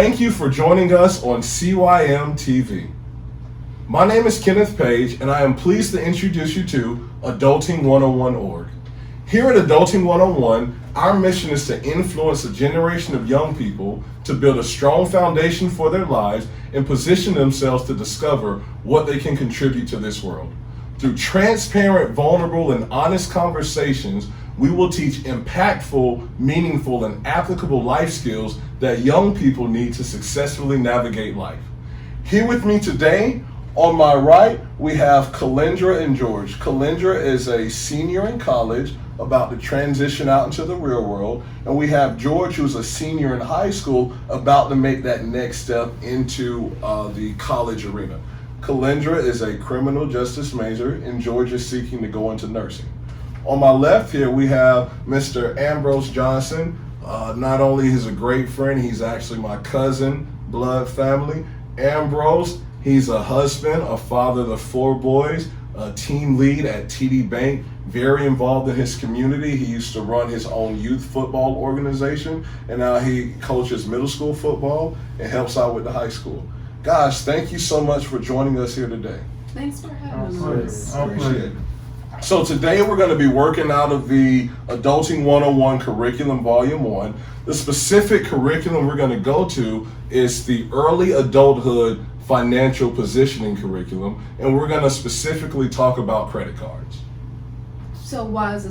Thank you for joining us on CYMtv. My name is Kenneth Page, and I am pleased to introduce you to Adulting 101.org. Here at Adulting 101, our mission is to influence a generation of young people to build a strong foundation for their lives and position themselves to discover what they can contribute to this world. Through transparent, vulnerable, and honest conversations, we will teach impactful, meaningful, and applicable life skills that young people need to successfully navigate life. Here with me today, on my right, we have Kalendra and George. Kalendra is a senior in college about to transition out into the real world, and we have George, who's a senior in high school about to make that next step into the college arena. Kalendra is a criminal justice major, and George is seeking to go into nursing. On my left here, we have Mr. Ambrose Johnson. Not only is he a great friend, he's actually my cousin, blood family. Ambrose, he's a husband, a father of 4 boys, a team lead at TD Bank, very involved in his community. He used to run his own youth football organization, and now he coaches middle school football and helps out with the high school. Guys, thank you so much for joining us here today. Thanks for having us. Appreciate it. So today we're going to be working out of the Adulting 101 curriculum, Volume 1. The specific curriculum we're going to go to is the Early Adulthood Financial Positioning Curriculum, and we're going to specifically talk about credit cards. So why is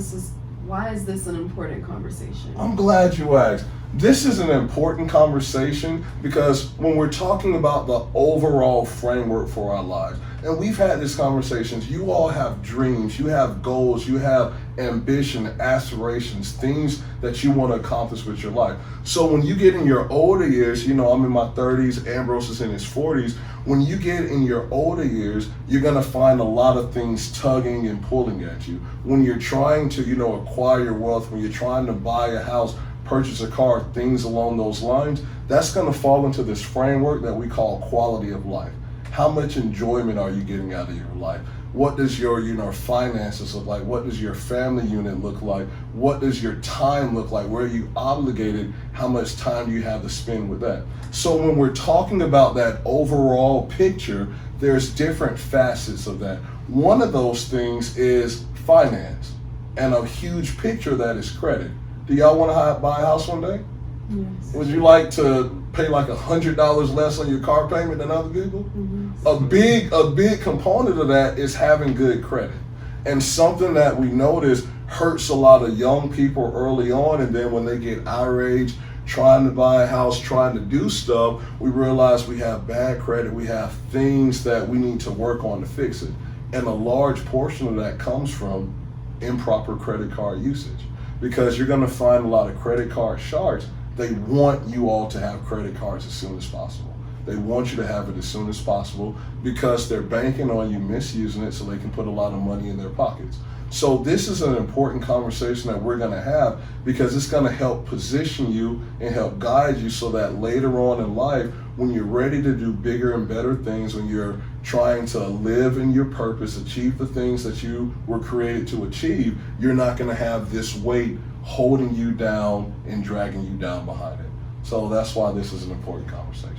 this an important conversation? I'm glad you asked. This is an important conversation because when we're talking about the overall framework for our lives, and we've had these conversations, you all have dreams, you have goals, you have ambition, aspirations, things that you want to accomplish with your life. So when you get in your older years, I'm in my 30s, Ambrose is in his 40s, when you get in your older years, you're going to find a lot of things tugging and pulling at you. When you're trying to, acquire wealth, when you're trying to buy a house, purchase a car, things along those lines, that's going to fall into this framework that we call quality of life. How much enjoyment are you getting out of your life? What does your, finances look like? What does your family unit look like? What does your time look like? Where are you obligated? How much time do you have to spend with that? So when we're talking about that overall picture, there's different facets of that. One of those things is finance, and a huge picture of that is credit. Do y'all want to buy a house one day? Yes. Would you like to pay like $100 less on your car payment than other people? Mm-hmm. A big component of that is having good credit. And something that we notice hurts a lot of young people early on, and then when they get our age, trying to buy a house, trying to do stuff, we realize we have bad credit, we have things that we need to work on to fix it. And a large portion of that comes from improper credit card usage. Because you're going to find a lot of credit card sharks. They want you all to have credit cards as soon as possible. They want you to have it as soon as possible because they're banking on you misusing it so they can put a lot of money in their pockets. So this is an important conversation that we're going to have because it's going to help position you and help guide you so that later on in life, when you're ready to do bigger and better things, when you're trying to live in your purpose, achieve the things that you were created to achieve, you're not going to have this weight holding you down and dragging you down behind it. So that's why this is an important conversation.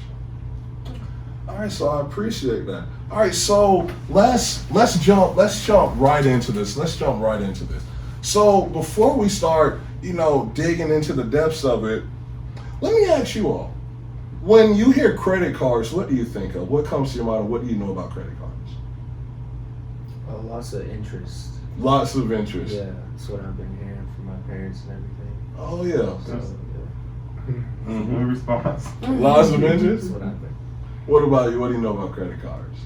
All right, so I appreciate that. All right, so let's jump right into this. So before we start, digging into the depths of it, let me ask you all. When you hear credit cards, what do you think of? What comes to your mind? What do you know about credit cards? Lots of interest. Lots of interest. Yeah, that's what I've been hearing from my parents and everything. Oh yeah. So, Mm-hmm. Good response. Lots of interest. that's what I've been. What about you? What do you know about credit cards?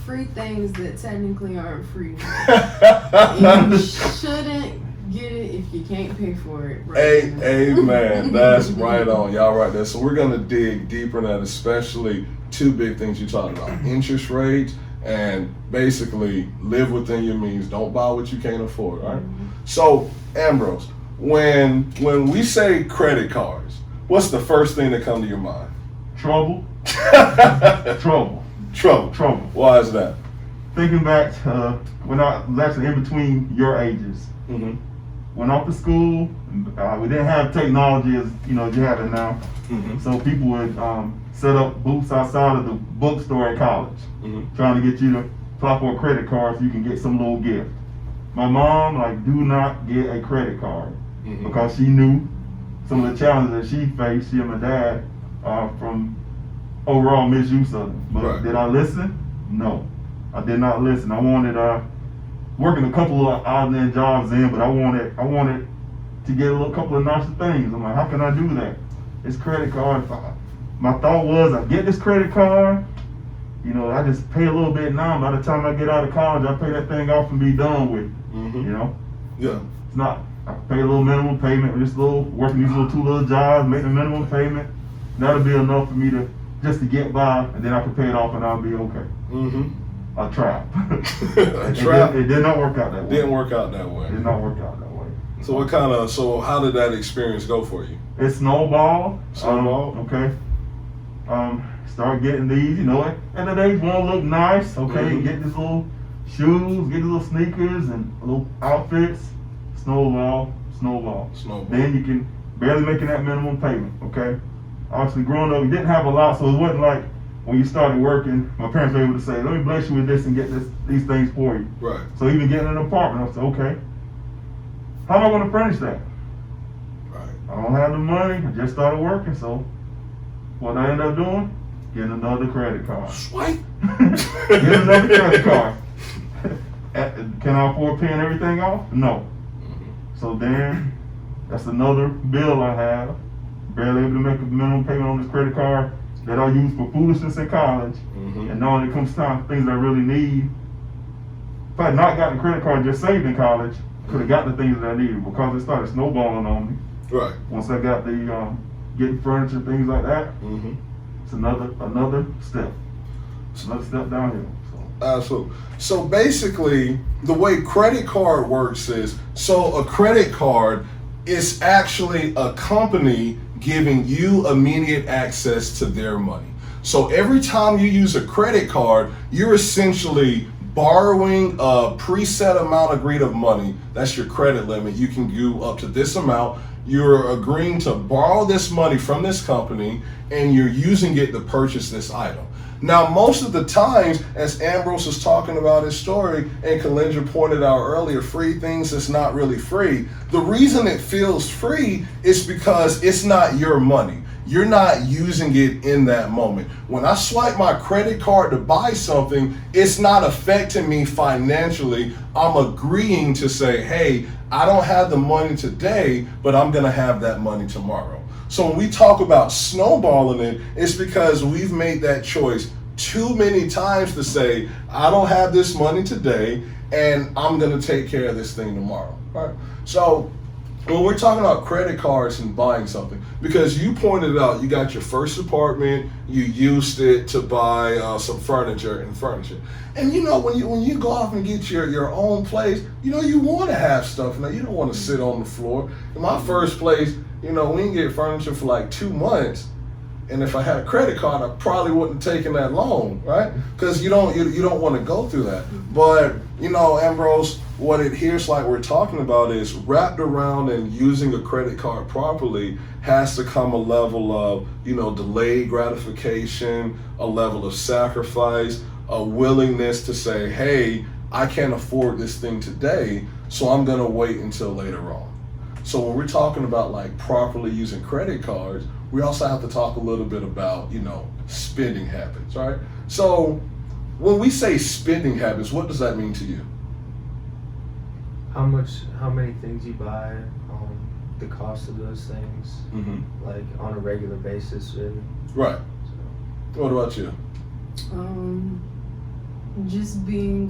Free things that technically aren't free. You shouldn't get it if you can't pay for it. Right now. Amen. That's right on. Y'all right there. So we're going to dig deeper in that, especially 2 big things you talked about. Interest rates and basically live within your means. Don't buy what you can't afford, all right? Mm-hmm. So, Ambrose, when we say credit cards, what's the first thing that comes to your mind? Trouble. Trouble. Why is that? Thinking back to when I was actually in between your ages. Mm-hmm. Went off to school, We didn't have technology as you have it now. Mm-hmm. So people would set up booths outside of the bookstore at college, trying to get you to apply for a credit card so you can get some little gift. My mom, like, do not get a credit card because she knew some of the challenges that she faced, she and my dad, from overall misuse of them. But did I listen? No, I did not listen. I wanted working a couple of odd end jobs but I wanted to get a couple of nicer things. I'm like, how can I do that? This credit card. My thought was, I get this credit card, I just pay a little bit now. By the time I get out of college, I pay that thing off and be done with it. Yeah. It's not. I pay a little minimum payment, working these two little jobs, making a minimum payment. That'll be enough for me just to get by, and then I can pay it off and I'll be okay. I tried. It did not work out that way. Didn't work out that way. It did not work out that way. So how did that experience go for you? It snowballed. Okay. Start getting these, and the days won't look nice. Okay, get these little shoes, get these little sneakers and little outfits. Snowball. Then you can barely making that minimum payment. Okay. Obviously, growing up, we didn't have a lot, so it wasn't like when you started working, my parents were able to say, "Let me bless you with this and get these things for you." Right. So even getting an apartment, I said, "Okay, how am I going to furnish that?" Right. I don't have the money. I just started working, so what I ended up doing, getting another credit card. Swipe. Getting another credit card. Can I afford paying everything off? No. So then, that's another bill I have. Barely able to make a minimum payment on this credit card that I use for foolishness in college. And now when it comes time for things I really need, if I had not gotten a credit card just saved in college, I could have gotten the things that I needed because it started snowballing on me. Right. Once I got the getting furniture, things like that, it's another step. It's another step downhill. Absolutely. So basically, the way credit card works is, a credit card is actually a company giving you immediate access to their money. So every time you use a credit card, you're essentially borrowing a preset amount agreed of money. That's your credit limit. You can do up to this amount. You're agreeing to borrow this money from this company and you're using it to purchase this item. Now, most of the times, as Ambrose was talking about his story, and Kalendra pointed out earlier, free things is not really free. The reason it feels free is because it's not your money. You're not using it in that moment. When I swipe my credit card to buy something, it's not affecting me financially. I'm agreeing to say, hey, I don't have the money today, but I'm gonna have that money tomorrow. So when we talk about snowballing it, it's because we've made that choice too many times to say, I don't have this money today, and I'm gonna take care of this thing tomorrow, right? So when we're talking about credit cards and buying something, because you pointed out you got your first apartment, you used it to buy some furniture. And when you go off and get your own place, you want to have stuff. Now, you don't want to sit on the floor. In my first place, we didn't get furniture for like 2 months. And if I had a credit card, I probably wouldn't have taken that long, right? Because you don't want to go through that. But, Ambrose, what it hears like we're talking about is wrapped around and using a credit card properly has to come a level of, delayed gratification, a level of sacrifice, a willingness to say, hey, I can't afford this thing today, so I'm going to wait until later on. So when we're talking about like properly using credit cards, we also have to talk a little bit about, spending habits, right? So when we say spending habits, what does that mean to you? How many things you buy, the cost of those things, like on a regular basis, really. Right. So. What about you? Just being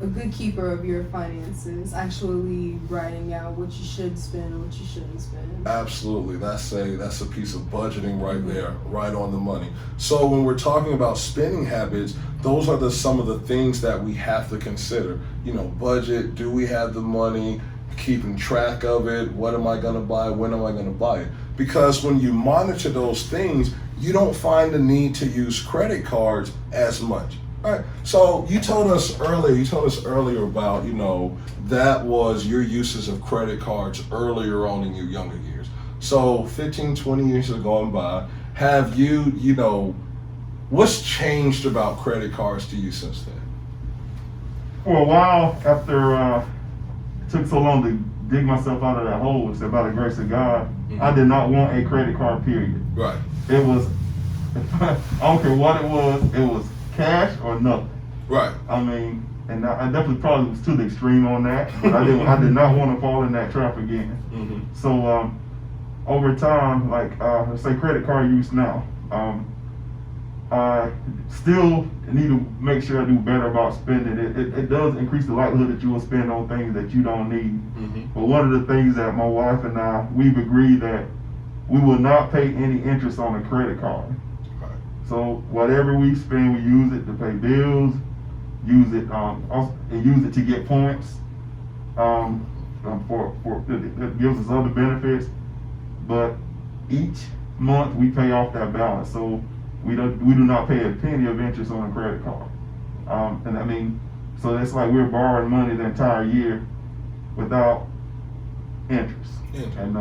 a good keeper of your finances, actually writing out what you should spend and what you shouldn't spend. Absolutely. That's a piece of budgeting right there, right on the money. So when we're talking about spending habits, those are some of the things that we have to consider. Budget, do we have the money, keeping track of it, what am I gonna buy, when am I gonna buy it? Because when you monitor those things, you don't find the need to use credit cards as much. All right. So you told us earlier about, that was your uses of credit cards earlier on in your younger years. So 15, 20 years have gone by. Have you, what's changed about credit cards to you since then? For a while, after it took so long to dig myself out of that hole, it's by the grace of God, I did not want a credit card, period. Right. It was, I don't care what it was cash or nothing. Right. I mean, and I definitely probably was to the extreme on that, but I did not want to fall in that trap again. Mm-hmm. So over time, like let's say credit card use now, I still need to make sure I do better about spending. It does increase the likelihood that you will spend on things that you don't need. Mm-hmm. But one of the things that my wife and I, we've agreed that we will not pay any interest on a credit card. Right. So whatever we spend, we use it to pay bills, use it and use it to get points. It gives us other benefits, but each month we pay off that balance. So we do not pay a penny of interest on a credit card. And I mean, so that's like we're borrowing money the entire year without interest. And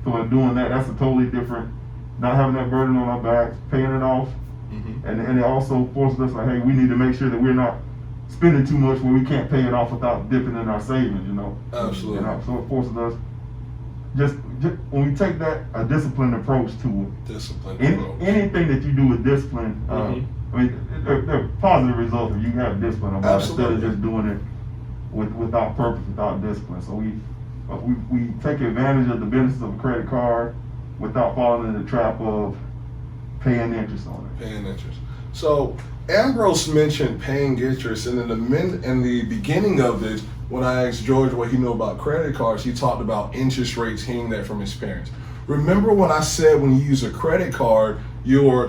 so in doing that, that's a totally different, not having that burden on our backs, paying it off. Mm-hmm. And it also forces us like, hey, we need to make sure that we're not spending too much where we can't pay it off without dipping in our savings, Absolutely. So it forces us, just when we take that, a disciplined approach to it. Disciplined approach. Anything that you do with discipline, I mean, there are positive results if you have discipline about it, instead of just doing it without purpose, without discipline. So we take advantage of the benefits of a credit card without falling in the trap of paying interest on it. Paying interest. So Ambrose mentioned paying interest, and in the beginning of this, when I asked George what he knew about credit cards, he talked about interest rates, hearing that from his parents. Remember when I said when you use a credit card,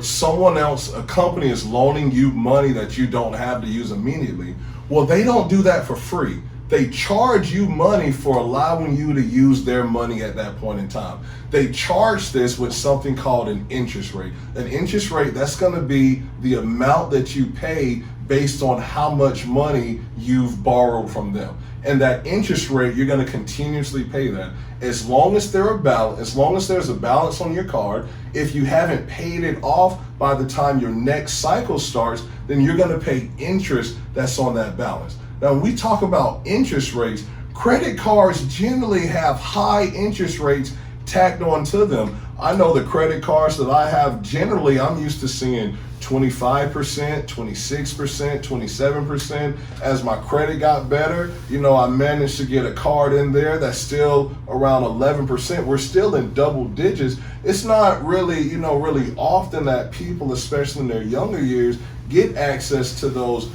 someone else, a company is loaning you money that you don't have to use immediately? Well, they don't do that for free. They charge you money for allowing you to use their money at that point in time. They charge this with something called an interest rate. An interest rate, that's going to be the amount that you pay based on how much money you've borrowed from them. And that interest rate, you're going to continuously pay that. As long as there's a balance on your card, if you haven't paid it off by the time your next cycle starts, then you're going to pay interest that's on that balance. Now, when we talk about interest rates, credit cards generally have high interest rates tacked onto them. I know the credit cards that I have, generally, I'm used to seeing 25%, 26%, 27%. As my credit got better, I managed to get a card in there that's still around 11%. We're still in double digits. It's not really, really often that people, especially in their younger years, get access to those,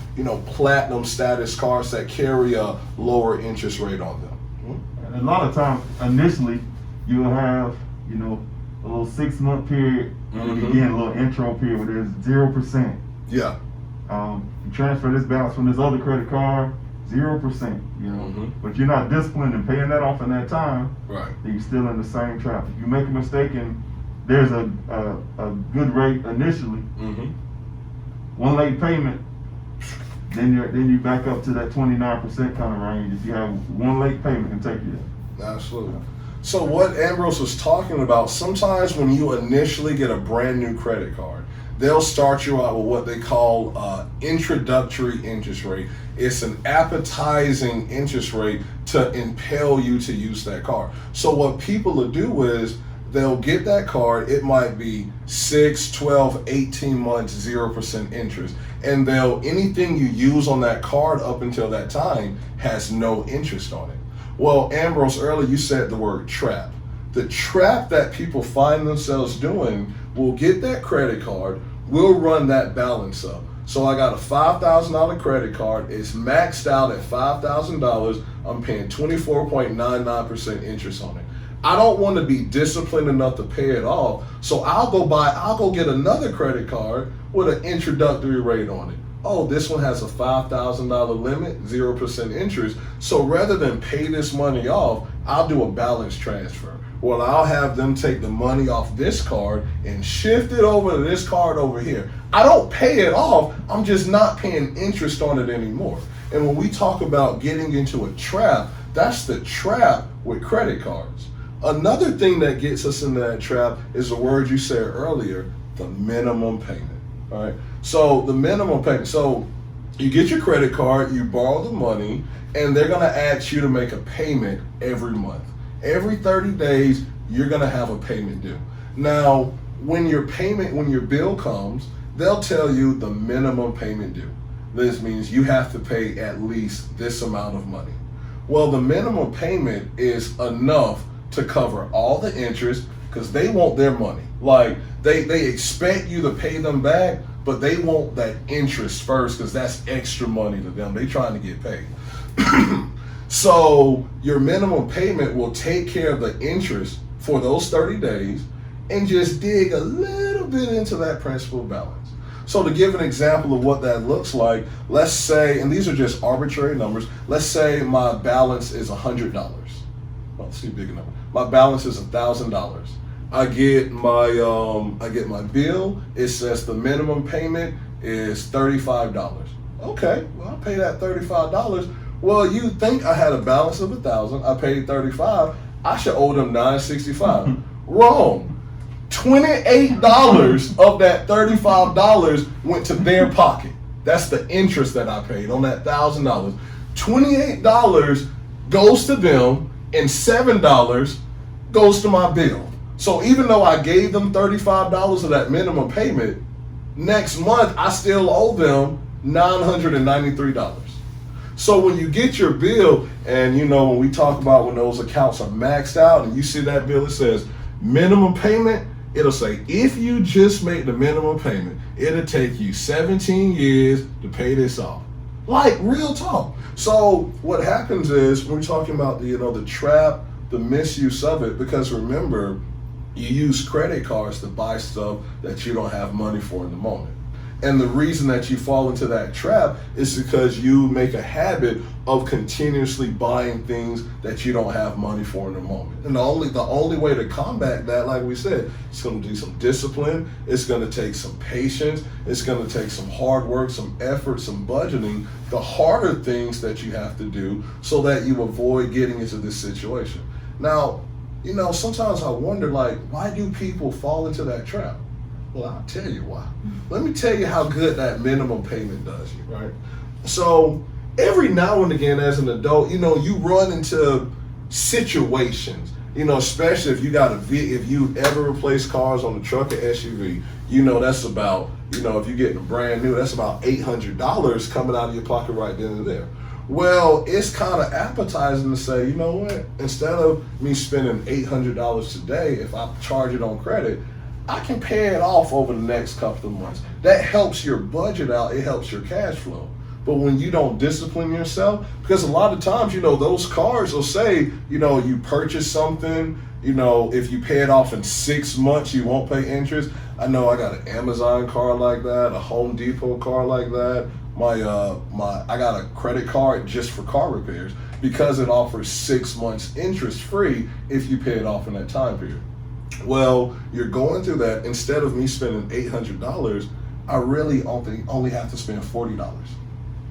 platinum status cards that carry a lower interest rate on them. And a lot of times, initially, you'll have, a little 6-month period, and again, a little intro period where there's 0%. Yeah. You transfer this balance from this other credit card, 0%, but you're not disciplined in paying that off in that time, right? Then you're still in the same trap. If you make a mistake and there's a good rate initially, one late payment, then you back up to that 29% kind of range. If you have one late payment, can take you there. Absolutely. So what Ambrose was talking about, sometimes when you initially get a brand new credit card, they'll start you out with what they call introductory interest rate. It's an appetizing interest rate to impel you to use that card. So what people will do is they'll get that card, it might be 6, 12, 18 months, 0% interest. And anything you use on that card up until that time has no interest on it. Well, Ambrose, earlier you said the word trap. The trap that people find themselves doing will get that credit card, will run that balance up. So I got a $5,000 credit card, it's maxed out at $5,000, I'm paying 24.99% interest on it. I don't want to be disciplined enough to pay it off, so I'll go get another credit card with an introductory rate on it. Oh, this one has a $5,000 limit, 0% interest. So rather than pay this money off, I'll do a balance transfer. Well, I'll have them take the money off this card and shift it over to this card over here. I don't pay it off, I'm just not paying interest on it anymore. And when we talk about getting into a trap, that's the trap with credit cards. Another thing that gets us into that trap is the word you said earlier, the minimum payment. All right. So the minimum payment. So you get your credit card, you borrow the money, and they're going to ask you to make a payment every month. Every 30 days, you're going to have a payment due. Now, when your bill comes, they'll tell you the minimum payment due. This means you have to pay at least this amount of money. Well, the minimum payment is enough to cover all the interest because they want their money. Like they expect you to pay them back, but they want that interest first because that's extra money to them. They trying to get paid. So your minimum payment will take care of the interest for those 30 days and just dig a little bit into that principal balance. So to give an example of what that looks like, let's say, and these are just arbitrary numbers, let's say my balance is $100. Well, let's see, bigger number. My balance is $1,000. I get my bill. It says the minimum payment is $35. Okay, well, I'll pay that $35. Well, you think I had a balance of $1,000. I paid $35. I should owe them $965. Wrong. $28 of that $35 went to their pocket. That's the interest that I paid on that $1,000. $28 goes to them, and $7 goes to my bill. So even though I gave them $35 of that minimum payment, next month I still owe them $993. So when you get your bill, and when we talk about when those accounts are maxed out and you see that bill, it says minimum payment, it'll say if you just make the minimum payment, it'll take you 17 years to pay this off. Like real talk. So what happens is when we're talking about the trap, the misuse of it, because remember, you use credit cards to buy stuff that you don't have money for in the moment. And the reason that you fall into that trap is because you make a habit of continuously buying things that you don't have money for in the moment. And the only way to combat that, like we said, it's going to do some discipline. It's going to take some patience. It's going to take some hard work, some effort, some budgeting, the harder things that you have to do so that you avoid getting into this situation. Now, sometimes I wonder, why do people fall into that trap? Well, I'll tell you why. Let me tell you how good that minimum payment does you, right? So every now and again as an adult, you run into situations, especially if you ever replace cars on a truck or SUV, that's about, if you're getting a brand new, that's about $800 coming out of your pocket right then and there. Well, it's kind of appetizing to say, you know what, instead of me spending $800 today, if I charge it on credit, I can pay it off over the next couple of months. That helps your budget out. It helps your cash flow. But when you don't discipline yourself, because a lot of times, those cards will say, you purchase something, if you pay it off in 6 months, you won't pay interest. I know I got an Amazon card like that, a Home Depot card like that. I got a credit card just for car repairs because it offers 6 months interest free if you pay it off in that time period. Well, you're going through that. Instead of me spending $800, I really only have to spend $40,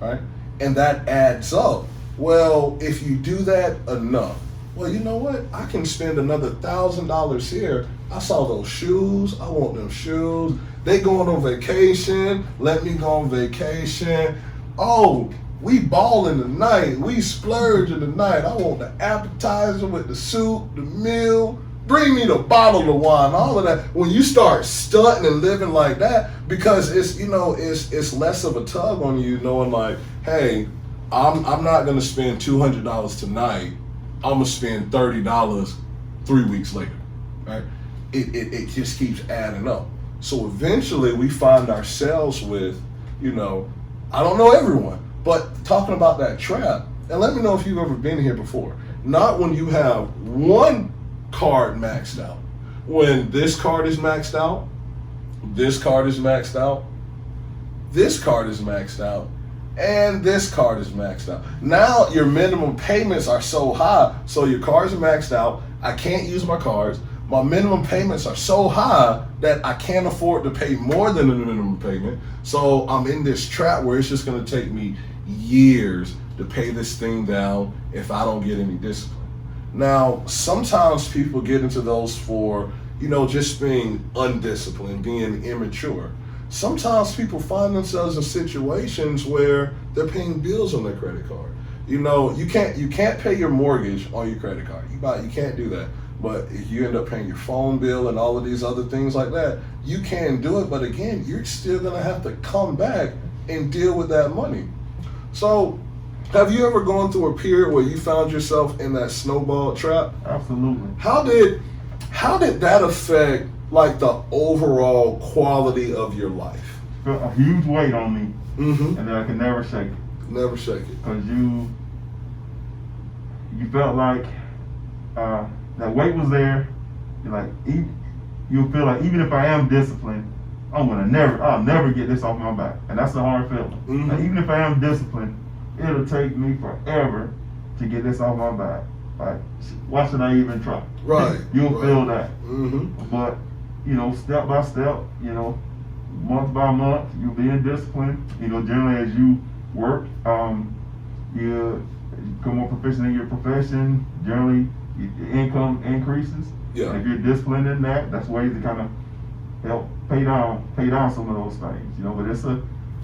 right? And that adds up. Well, if you do that enough, well, you know what? I can spend another $1,000 here. I saw those shoes. I want them shoes. They going on vacation. Let me go on vacation. Oh, we balling tonight. We splurging tonight. I want the appetizer with the soup, the meal. Bring me the bottle of wine, all of that. When you start stunting and living like that, because it's less of a tug on you, knowing like, hey, I'm not gonna spend $200 tonight. I'm gonna spend $30 3 weeks later, right? It just keeps adding up. So eventually we find ourselves with, I don't know everyone, but talking about that trap. And let me know if you've ever been here before. Not when you have one card maxed out. When this card is maxed out, this card is maxed out, this card is maxed out, and this card is maxed out. Now your minimum payments are so high, so your cards are maxed out. I can't use my cards. My minimum payments are so high that I can't afford to pay more than the minimum payment. So I'm in this trap where it's just going to take me years to pay this thing down if I don't get any discipline. Now, sometimes people get into those for, just being undisciplined, being immature. Sometimes people find themselves in situations where they're paying bills on their credit card. You can't pay your mortgage on your credit card. You can't do that. But if you end up paying your phone bill and all of these other things like that, you can do it. But again, you're still gonna have to come back and deal with that money. So, have you ever gone through a period where you found yourself in that snowball trap? Absolutely. How did that affect like the overall quality of your life? Felt a huge weight on me, Mm-hmm. and then I could never shake it. Never shake it. Because you felt like that weight was there. You feel like even if I am disciplined, I'll never get this off my back, and that's a hard feeling. Mm-hmm. Like, even if I am disciplined, it'll take me forever to get this off my back. Like, why should I even try? Right. You'll feel that. Mm-hmm. But step by step, month by month, you're being disciplined. Generally as you work, you become more proficient in your profession. Generally, your income increases. Yeah. And if you're disciplined in that, that's ways to kind of help pay down some of those things. But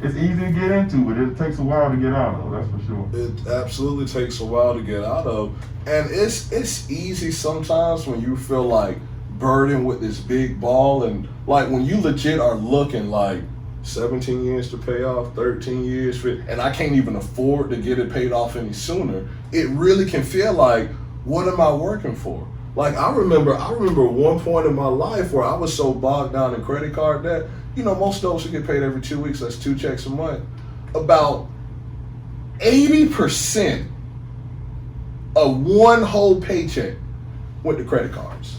it's easy to get into, but it takes a while to get out of. That's for sure. It absolutely takes a while to get out of, and it's easy sometimes when you feel like burdened with this big ball, and like when you legit are looking like 17 years to pay off, 13 years and I can't even afford to get it paid off any sooner. It really can feel like, what am I working for? Like I remember one point in my life where I was so bogged down in credit card debt. Most of those should get paid every 2 weeks. That's 2 checks a month. About 80% of one whole paycheck went to credit cards.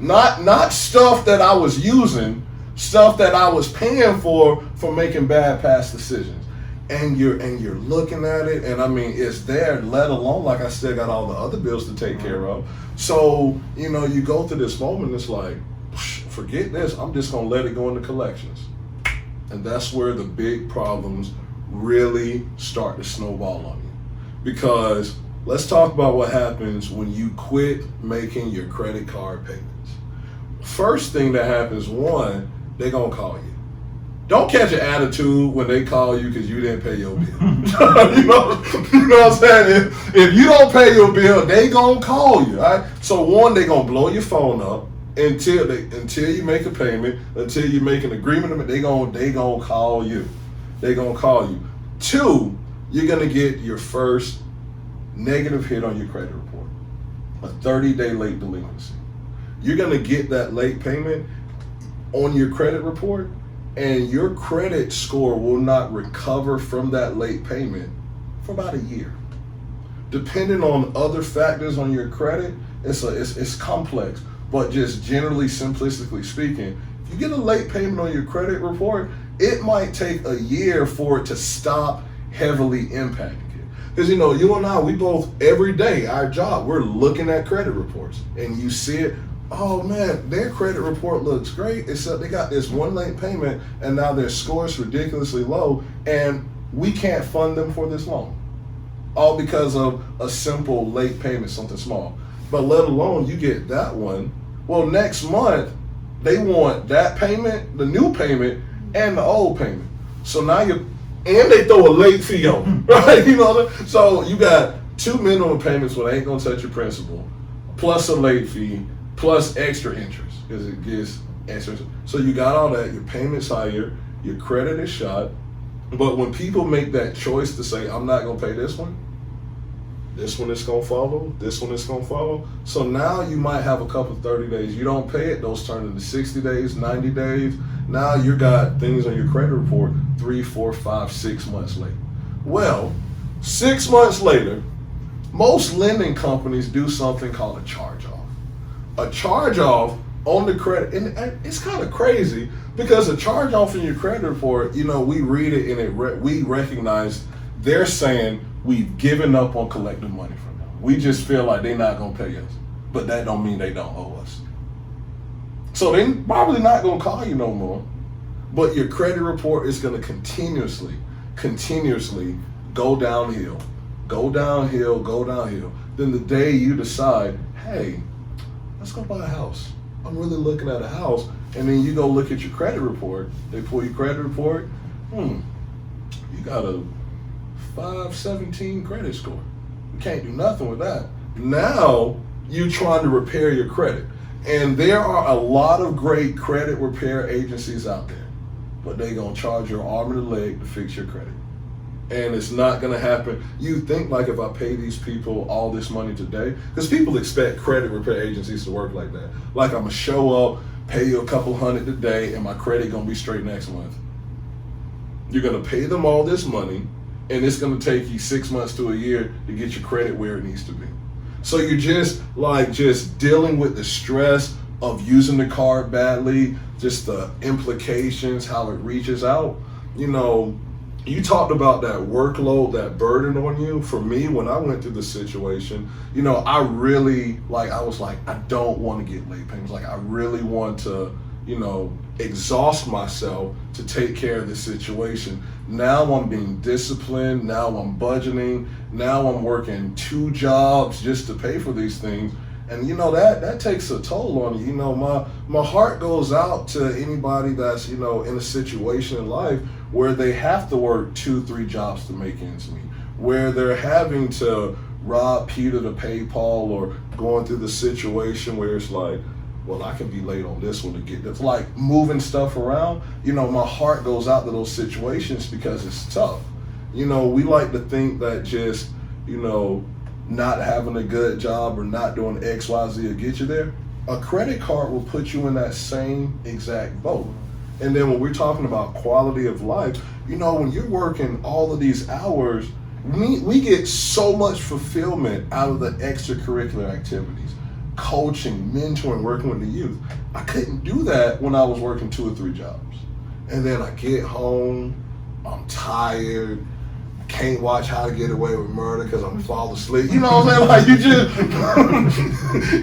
Not stuff that I was using, stuff that I was paying for making bad past decisions. And you're looking at it, and I mean it's there, let alone like I still got all the other bills to take care of. So, you go through this moment, it's like, forget this, I'm just gonna let it go into collections. And that's where the big problems really start to snowball on you. Because let's talk about what happens when you quit making your credit card payments. First thing that happens, one, they're gonna call you. Don't catch an attitude when they call you because you didn't pay your bill. you know what I'm saying? If you don't pay your bill, they gonna call you. Right? So one, they gonna blow your phone up until you make a payment, until you make an agreement. They gonna call you. They gonna call you. Two, you're gonna get your first negative hit on your credit report, a 30-day late delinquency. You're gonna get that late payment on your credit report, and your credit score will not recover from that late payment for about a year. Depending on other factors on your credit, it's complex, but just generally simplistically speaking, if you get a late payment on your credit report, it might take a year for it to stop heavily impacting it. Because you and I, we both, every day, our job, we're looking at credit reports, and you see it, oh man, their credit report looks great, except they got this one late payment and now their score is ridiculously low and we can't fund them for this loan. All because of a simple late payment, something small. But let alone you get that one, well next month they want that payment, the new payment, and the old payment. So now and they throw a late fee on, right? So you got 2 minimum payments where they ain't gonna touch your principal, plus a late fee, plus extra interest, because it gives extra. So you got all that, your payment's higher, your credit is shot. But when people make that choice to say, I'm not gonna pay this one is gonna follow, this one is gonna follow. So now you might have a couple 30 days, you don't pay it, those turn into 60 days, 90 days. Now you got things on your credit report 3, 4, 5, 6 months late. Well, 6 months later, most lending companies do something called a charge-off. A charge-off on the credit, and it's kind of crazy because a charge off in your credit report, you know, we read it and we recognize they're saying we've given up on collecting money from them. We just feel like they're not gonna pay us, but that don't mean they don't owe us. So they probably not gonna call you no more, but your credit report is gonna continuously go downhill. Then the day you decide, hey, let's go buy a house. I'm really looking at a house. And then you go look at your credit report. They pull your credit report. You got a 517 credit score. You can't do nothing with that. Now you're trying to repair your credit. And there are a lot of great credit repair agencies out there, but they're going to charge your arm and a leg to fix your credit. And it's not going to happen. You think like if I pay these people all this money today, because people expect credit repair agencies to work like that. Like I'm going to show up, pay you a couple $100 today, and my credit going to be straight next month. You're going to pay them all this money, and it's going to take you 6 months to a year to get your credit where it needs to be. So you're just dealing with the stress of using the card badly, just the implications, how it reaches out. You know, you talked about that workload, that burden on you. For me, when I went through the situation, you know, I really, I was like, I don't want to get late payments. Like, I really want to, you know, exhaust myself to take care of this situation. Now I'm being disciplined. Now I'm budgeting. Now I'm working 2 jobs just to pay for these things. And you know, that takes a toll on you. You know, my heart goes out to anybody that's, you know, in a situation in life where they have to work 2-3 jobs to make ends meet, where they're having to rob Peter to pay Paul, or going through the situation where it's like, well, I can be late on this one to get this, like moving stuff around. You know, my heart goes out to those situations because it's tough. You know, we like to think that just, you know, not having a good job or not doing X, Y, Z will get you there. A credit card will put you in that same exact boat. And then when we're talking about quality of life, you know, when you're working all of these hours, we get so much fulfillment out of the extracurricular activities, coaching, mentoring, working with the youth. I couldn't do that when I was working 2 or 3 jobs. And then I get home, I'm tired, can't watch How to Get Away with Murder because I'm fall asleep. You know what I'm saying? Like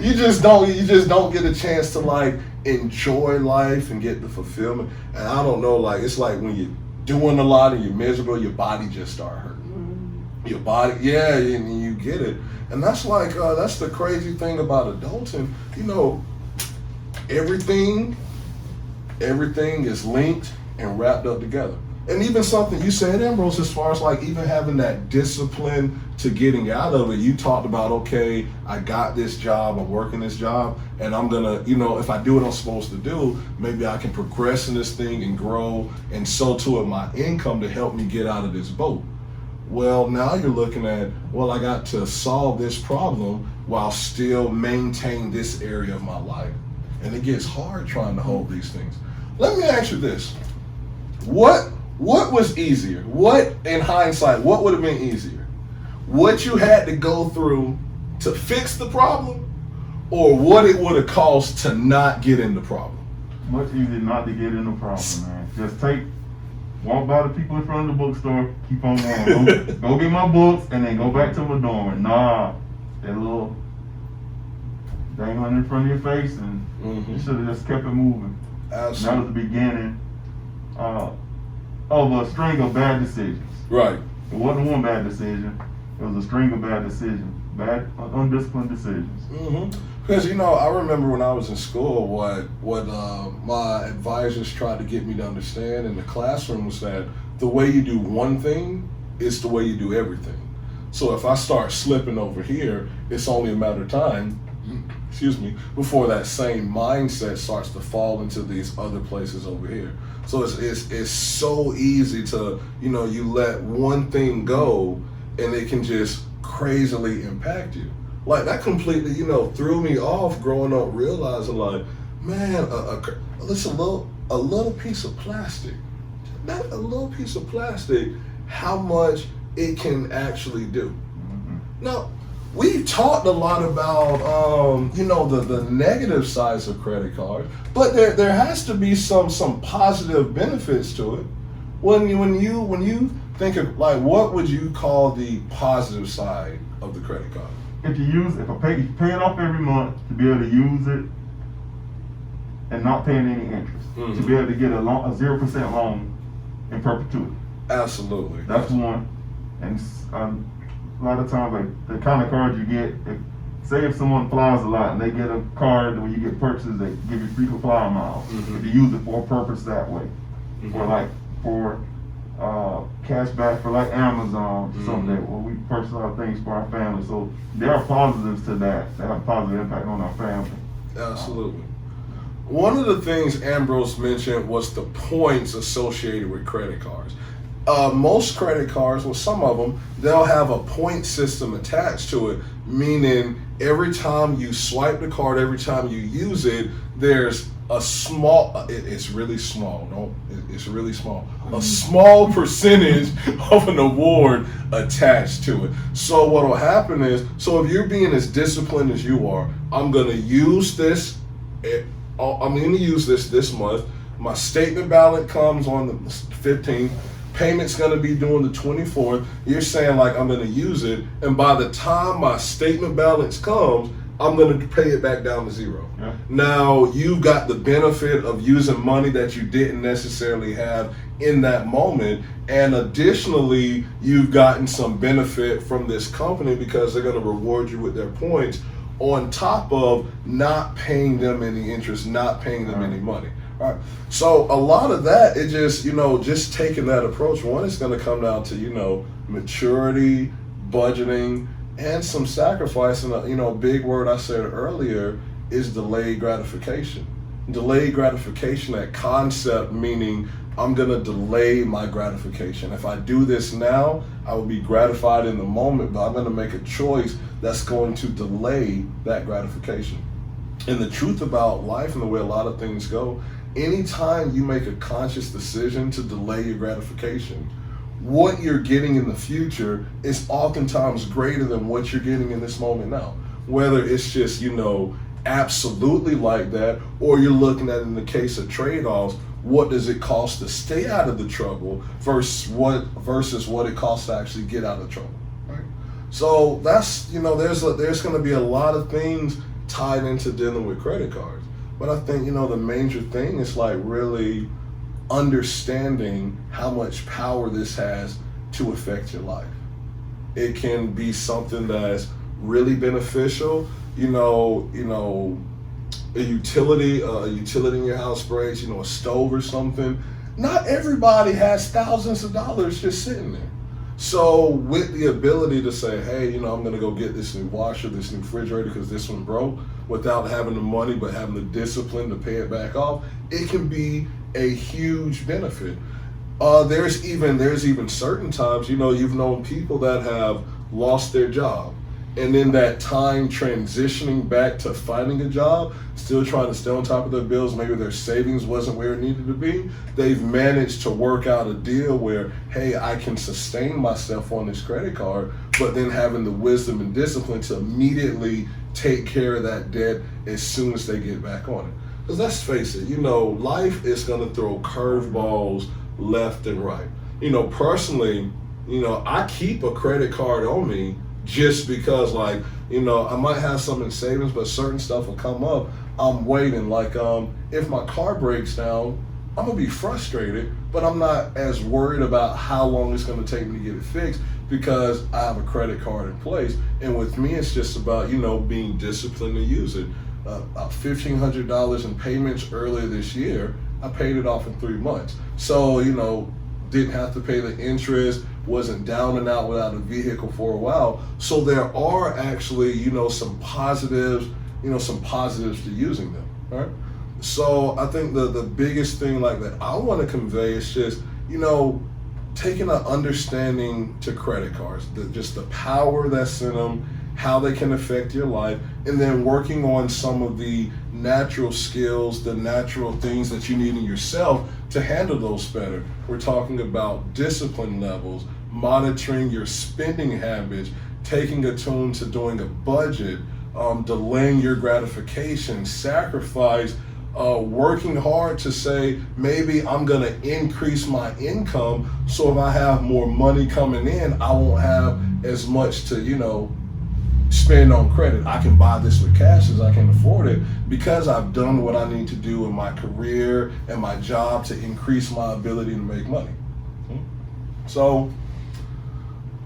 you just don't get a chance to like enjoy life and get the fulfillment. And I don't know, like it's like when you're doing a lot and you're miserable, your body just start hurting. Your body, yeah, and you get it. And that's like that's the crazy thing about adulting. You know, everything is linked and wrapped up together. And even something you said, Ambrose, as far as like even having that discipline to getting out of it, you talked about, okay, I got this job, I'm working this job, and I'm gonna, you know, if I do what I'm supposed to do, maybe I can progress in this thing and grow, and so too my income to help me get out of this boat. Well, now you're looking at, well, I got to solve this problem while still maintain this area of my life. And it gets hard trying to hold these things. Let me ask you this. What was easier? What, in hindsight, what would have been easier? What you had to go through to fix the problem, or what it would have cost to not get in the problem? Much easier not to get in the problem, man. Just walk by the people in front of the bookstore, keep on going. Go get my books, and then go back to my dorm. Nah, that little dangling in front of your face, and you should have just kept it moving. Absolutely. That was the beginning of a string of bad decisions. Right. It wasn't one bad decision. It was a string of bad decisions. Bad, undisciplined decisions. Because, you know, I remember when I was in school, what my advisors tried to get me to understand in the classroom was that the way you do one thing is the way you do everything. So if I start slipping over here, it's only a matter of time, before that same mindset starts to fall into these other places over here. So it's so easy to, you know, you let one thing go and it can just crazily impact you. Like that completely, you know, threw me off growing up, realizing like, man, it's a little piece of plastic. Not a little piece of plastic, how much it can actually do. Now, we've talked a lot about, the negative sides of credit cards, but there has to be some positive benefits to it. When you think of, like, what would you call the positive side of the credit card? If you pay it off every month, to be able to use it and not paying any interest, to be able to get a 0% loan in perpetuity. Absolutely. That's one. And a lot of times, like, the kind of card you get, if someone flies a lot and they get a card where you get purchases, they give you free flyer miles. If you use it for a purpose that way, for cash back for like Amazon, something that we purchase our things for our family. So there are positives to that have a positive impact on our family. Absolutely. One of the things Ambrose mentioned was the points associated with credit cards. Most credit cards, well, some of them, they'll have a point system attached to it, meaning every time you swipe the card, every time you use it, there's a small, it's really small, it's really small, a small percentage of an award attached to it. So what will happen is, so if you're being as disciplined as you are, I'm going to use this this month. My statement balance comes on the 15th. Payment's going to be due the 24th. You're saying, like, I'm going to use it, and by the time my statement balance comes, I'm going to pay it back down to zero. Yeah. Now, you've got the benefit of using money that you didn't necessarily have in that moment, and additionally, you've gotten some benefit from this company because they're going to reward you with their points on top of not paying them any interest, not paying them any money. All right. So a lot of that, it just, just taking that approach, one, it's going to come down to, maturity, budgeting, and some sacrifice. And, a big word I said earlier is delayed gratification. Delayed gratification, that concept, meaning I'm going to delay my gratification. If I do this now, I will be gratified in the moment, but I'm going to make a choice that's going to delay that gratification. And the truth about life and the way a lot of things go, anytime you make a conscious decision to delay your gratification, what you're getting in the future is oftentimes greater than what you're getting in this moment now. Whether it's just, absolutely like that, or you're looking at, in the case of trade-offs, what does it cost to stay out of the trouble versus what it costs to actually get out of trouble, right? So that's, there's going to be a lot of things tied into dealing with credit cards. But I think, the major thing is, like, really understanding how much power this has to affect your life. It can be something that's really beneficial. A utility in your house breaks, a stove or something. Not everybody has thousands of dollars just sitting there. So with the ability to say, hey, I'm going to go get this new washer, this new refrigerator because this one broke, without having the money but having the discipline to pay it back off, it can be a huge benefit. There's even certain times, you've known people that have lost their job. And in that time transitioning back to finding a job, still trying to stay on top of their bills, maybe their savings wasn't where it needed to be, they've managed to work out a deal where, hey, I can sustain myself on this credit card, but then having the wisdom and discipline to immediately take care of that debt as soon as they get back on it. Because let's face it, life is going to throw curveballs left and right. Personally, I keep a credit card on me just because, like, I might have some in savings, but certain stuff will come up. I'm waiting. Like, if my car breaks down, I'm going to be frustrated, but I'm not as worried about how long it's going to take me to get it fixed because I have a credit card in place. And with me, it's just about, being disciplined to use it. $1,500 in payments earlier this year, I paid it off in 3 months. So, didn't have to pay the interest, wasn't down and out without a vehicle for a while. So there are actually, some positives, to using them, right? So I think the biggest thing like that I want to convey is just, taking an understanding to credit cards, just the power that's in them, how they can affect your life, and then working on some of the natural skills, the natural things that you need in yourself to handle those better. We're talking about discipline levels, monitoring your spending habits, taking a tune to doing a budget, delaying your gratification, sacrifice, working hard to say, maybe I'm going to increase my income, so if I have more money coming in, I won't have as much to, spend on credit. I can buy this with cash as I can afford it because I've done what I need to do in my career and my job to increase my ability to make money. So,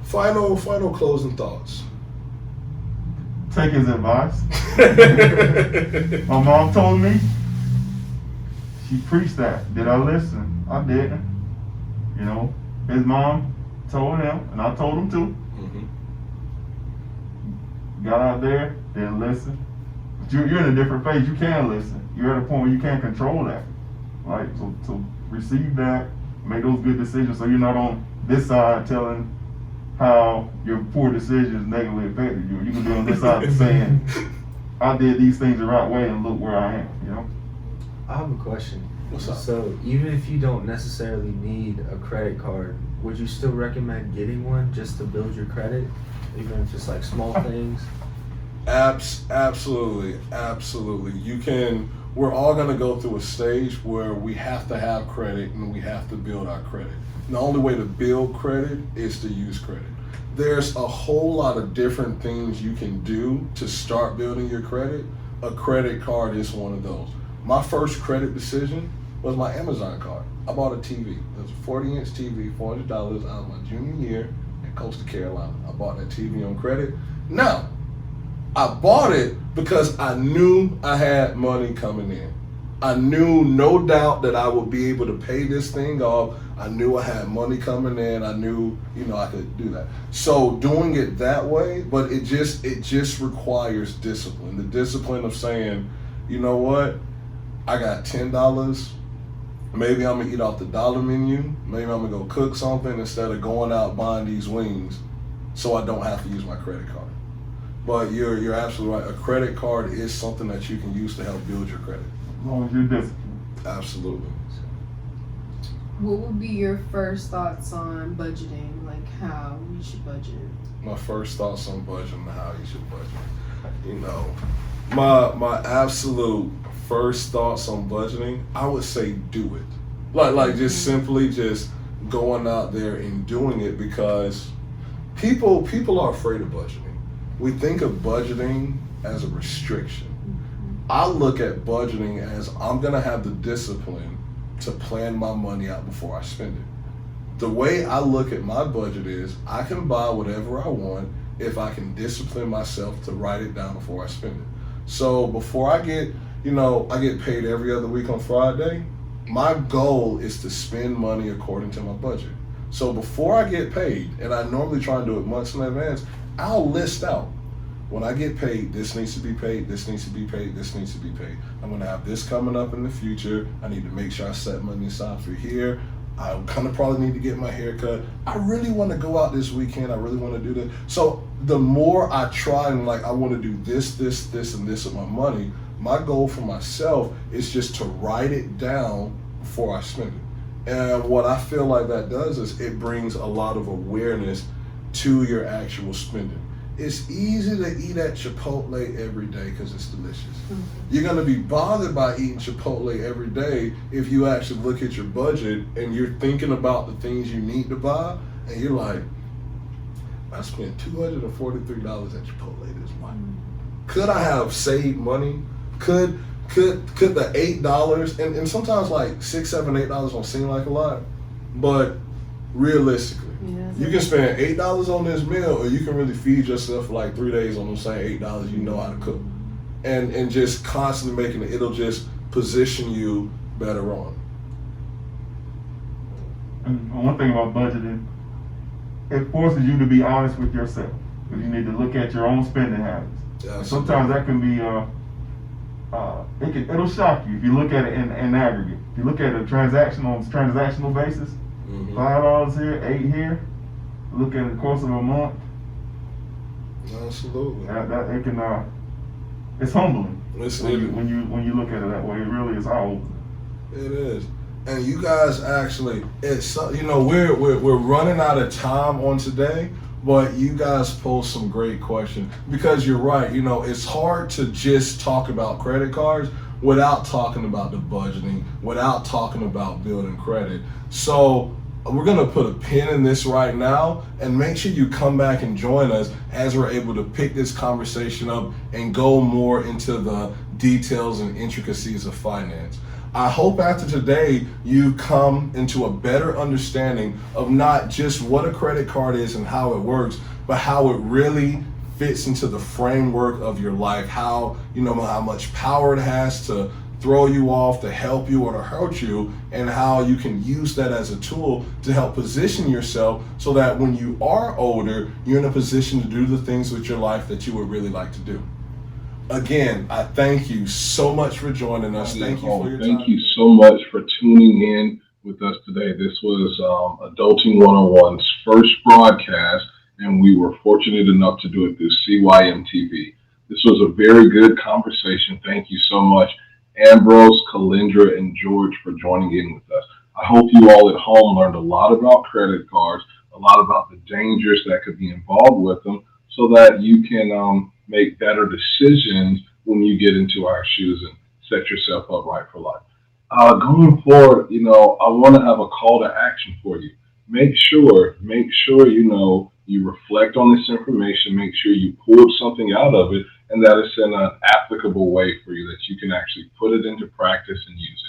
final closing thoughts. Take his advice. My mom told me, she preached that. Did I listen? I didn't. His mom told him, and I told him too. Got out there, didn't listen. But you're in a different phase. You can listen. You're at a point where you can't control that. Right? So receive that, make those good decisions so you're not on this side telling how your poor decisions negatively affected you. You can be on this side saying, I did these things the right way and look where I am, I have a question. What's up? So even if you don't necessarily need a credit card, would you still recommend getting one just to build your credit? Even if it's like small things? Absolutely. We're all gonna go through a stage where we have to have credit and we have to build our credit. And the only way to build credit is to use credit. There's a whole lot of different things you can do to start building your credit. A credit card is one of those. My first credit decision was my Amazon card. I bought a TV. It was a 40-inch TV, $400 out of my junior year in Coastal Carolina. I bought that TV on credit. Now, I bought it because I knew I had money coming in. I knew, no doubt, that I would be able to pay this thing off. I knew I had money coming in. I knew, I could do that. So doing it that way, but it just requires discipline. The discipline of saying, you know what, I got $10. Maybe I'm gonna eat off the dollar menu. Maybe I'm gonna go cook something instead of going out buying these wings, so I don't have to use my credit card. But you're absolutely right. A credit card is something that you can use to help build your credit. As long as you're disciplined. Absolutely. What would be your first thoughts on budgeting, like how you should budget? My first thoughts on budgeting and how you should budget. My absolute first thoughts on budgeting, I would say do it. Like just simply just going out there and doing it, because people are afraid of budgeting. We think of budgeting as a restriction. I look at budgeting as I'm gonna have the discipline to plan my money out before I spend it. The way I look at my budget is I can buy whatever I want if I can discipline myself to write it down before I spend it. So before I get paid every other week on Friday, my goal is to spend money according to my budget. So before I get paid, and I normally try and do it months in advance, I'll list out, when I get paid, this needs to be paid, this needs to be paid, this needs to be paid. I'm gonna have this coming up in the future. I need to make sure I set money aside for here. I kind of probably need to get my hair cut. I really want to go out this weekend. I really want to do that. So the more I try and I want to do this, and this with my money, my goal for myself is just to write it down before I spend it. And what I feel like that does is it brings a lot of awareness to your actual spending. It's easy to eat at Chipotle every day because it's delicious. You're going to be bothered by eating Chipotle every day if you actually look at your budget and you're thinking about the things you need to buy, and you're like, I spent $243 at Chipotle this month. Could I have saved money? Could the $8 and sometimes like $6, $7, $8 don't seem like a lot, but realistically, you can spend $8 on this meal, or you can really feed yourself for like 3 days on those same $8 you know how to cook, and just constantly making it. It'll just position you better on. And one thing about budgeting, it forces you to be honest with yourself, because you need to look at your own spending habits. And sometimes that can be it'll shock you if you look at it in aggregate. If you look at a transactional basis, $5 here, $8 here. Look at the course of a month. Absolutely. That it can it's humbling. When you look at it that way. It really is eye-opening. It is. And you guys actually, we're running out of time on today. But you guys pose some great questions because you're right. You know, it's hard to just talk about credit cards without talking about the budgeting, without talking about building credit. So we're going to put a pin in this right now and make sure you come back and join us as we're able to pick this conversation up and go more into the details and intricacies of finance. I hope after today you come into a better understanding of not just what a credit card is and how it works, but how it really fits into the framework of your life, how much power it has to throw you off, to help you or to hurt you, and how you can use that as a tool to help position yourself so that when you are older, you're in a position to do the things with your life that you would really like to do. Again, I thank you so much for joining us. Thank you for your time. Thank you so much for tuning in with us today. This was Adulting 101's first broadcast, and we were fortunate enough to do it through CYMtv. This was a very good conversation. Thank you so much, Ambrose, Kalindra, and George, for joining in with us. I hope you all at home learned a lot about credit cards, a lot about the dangers that could be involved with them, so that you can make better decisions when you get into our shoes and set yourself up right for life. Going forward, I want to have a call to action for you. Make sure, you reflect on this information, make sure you pulled something out of it, and that it's in an applicable way for you, that you can actually put it into practice and use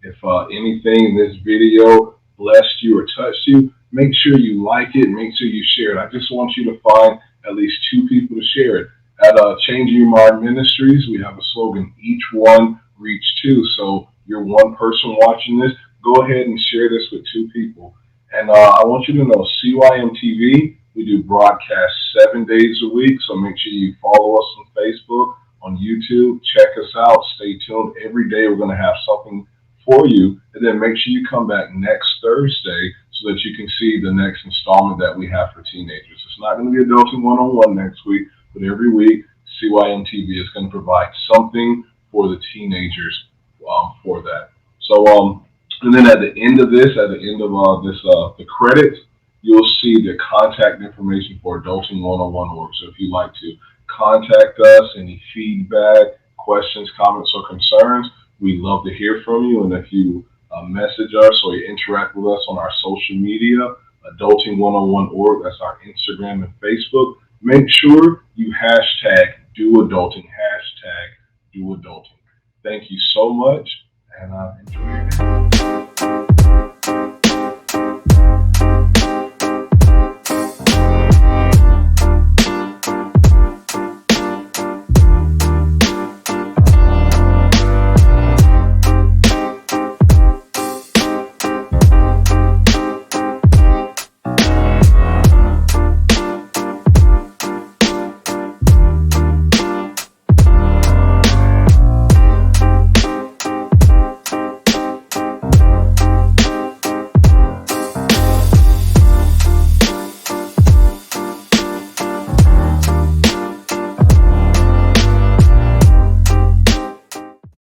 it. If anything in this video blessed you or touched you, make sure you like it, make sure you share it. I just want you to find at least 2 people to share it. At Your Mind Ministries, we have a slogan, each one reach 2. So you're one person watching this, go ahead and share this with 2 people. And I want you to know, CYMtv, we do broadcasts 7 days a week, so make sure you follow us on Facebook, on YouTube, check us out, stay tuned. Every day we're going to have something for you, and then make sure you come back next Thursday so that you can see the next installment that we have for teenagers. It's not going to be Adulting 101 next week, but every week, CYMtv is going to provide something for the teenagers for that. So, and then at the end of the credits, you'll see the contact information for Adulting 101 org. So if you'd like to contact us, any feedback, questions, comments, or concerns, we'd love to hear from you. And if you message us or you interact with us on our social media, Adulting 101 org, that's our Instagram and Facebook, make sure you hashtag do adulting, hashtag do adulting. Thank you so much, and enjoy your day.